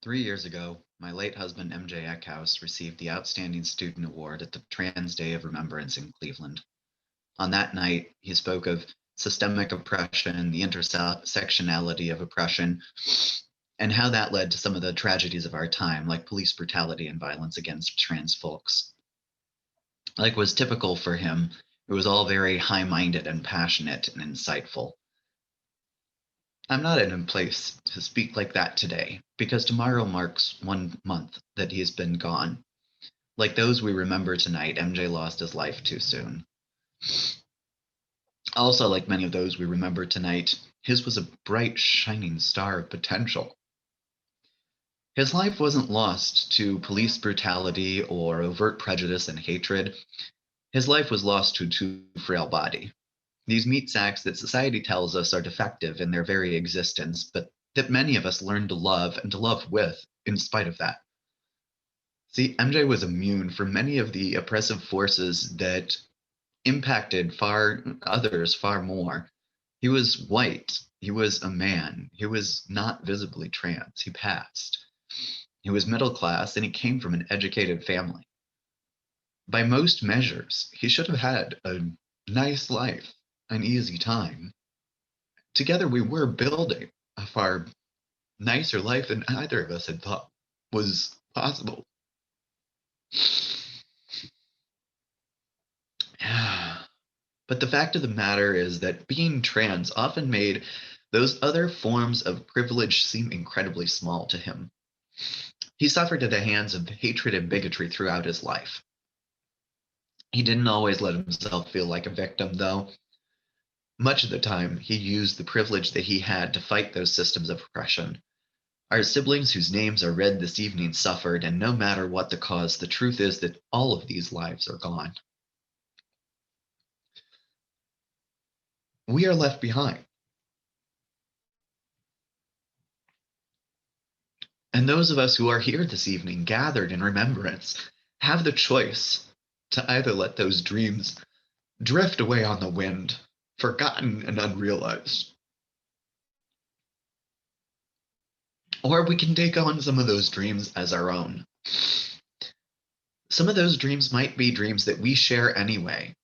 3 years ago, my late husband MJ Eckhouse received the Outstanding Student Award at the Trans Day of Remembrance in Cleveland. On that night, he spoke of systemic oppression, the intersectionality of oppression, and how that led to some of the tragedies of our time, like police brutality and violence against trans folks. Like was typical for him, it was all very high minded and passionate and insightful. I'm not in a place to speak like that today, because tomorrow marks 1 month that he has been gone. Like those we remember tonight, MJ lost his life too soon. Also, like many of those we remember tonight, his was a bright, shining star of potential. His life wasn't lost to police brutality or overt prejudice and hatred. His life was lost to a too frail body. These meat sacks that society tells us are defective in their very existence, but that many of us learn to love and to love with in spite of that. See, MJ was immune from many of the oppressive forces that impacted others far more. He was white. He was a man. He was not visibly trans. He passed. He was middle class and he came from an educated family. By most measures, he should have had a nice life, an easy time. Together, we were building a far nicer life than either of us had thought was possible. But the fact of the matter is that being trans often made those other forms of privilege seem incredibly small to him. He suffered at the hands of hatred and bigotry throughout his life. He didn't always let himself feel like a victim, though. Much of the time, he used the privilege that he had to fight those systems of oppression. Our siblings whose names are read this evening suffered, and no matter what the cause, the truth is that all of these lives are gone. We are left behind. And those of us who are here this evening, gathered in remembrance, have the choice to either let those dreams drift away on the wind, forgotten and unrealized, or we can take on some of those dreams as our own. Some of those dreams might be dreams that we share anyway.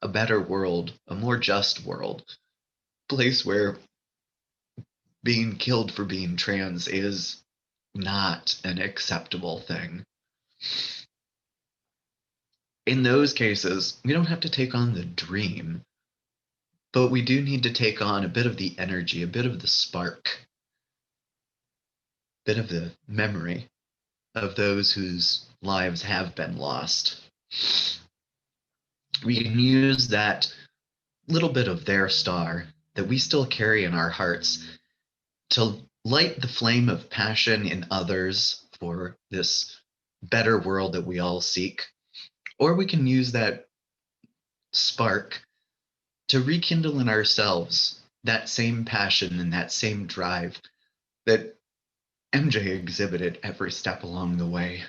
A better world, a more just world, a place where being killed for being trans is not an acceptable thing. In those cases, we don't have to take on the dream, but we do need to take on a bit of the energy, a bit of the spark, a bit of the memory of those whose lives have been lost. We can use that little bit of their star that we still carry in our hearts to light the flame of passion in others for this better world that we all seek. Or we can use that spark to rekindle in ourselves that same passion and that same drive that MJ exhibited every step along the way.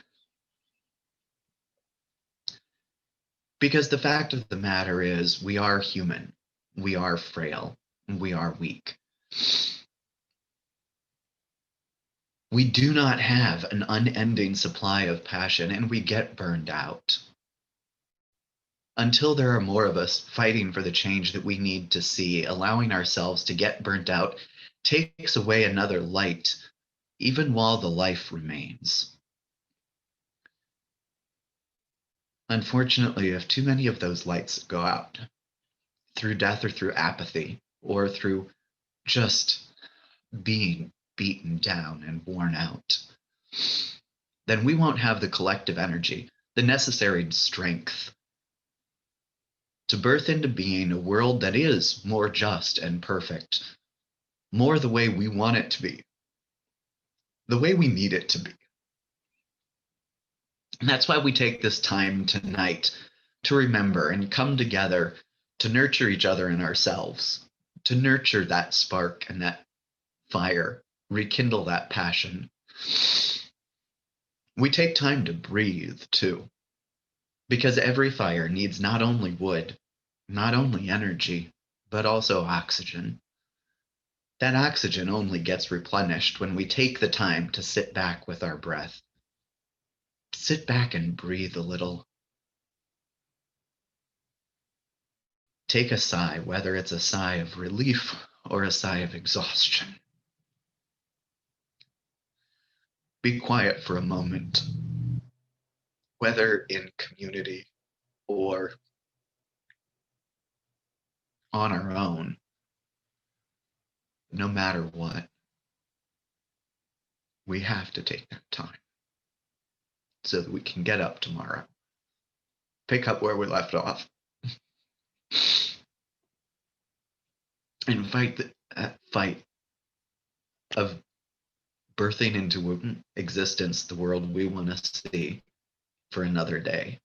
Because the fact of the matter is, we are human, we are frail, and we are weak. We do not have an unending supply of passion, and we get burned out. Until there are more of us fighting for the change that we need to see, allowing ourselves to get burnt out takes away another light, even while the life remains. Unfortunately, if too many of those lights go out, through death or through apathy, or through just being beaten down and worn out, then we won't have the collective energy, the necessary strength to birth into being a world that is more just and perfect, more the way we want it to be, the way we need it to be. And that's why we take this time tonight to remember and come together to nurture each other and ourselves, to nurture that spark and that fire, rekindle that passion. We take time to breathe too, because every fire needs not only wood, not only energy, but also oxygen. That oxygen only gets replenished when we take the time to sit back with our breath. Sit back and breathe a little. Take a sigh, whether it's a sigh of relief or a sigh of exhaustion. Be quiet for a moment, whether in community or on our own, no matter what. We have to take that time so that we can get up tomorrow, pick up where we left off, and fight the fight of birthing into existence the world we want to see for another day.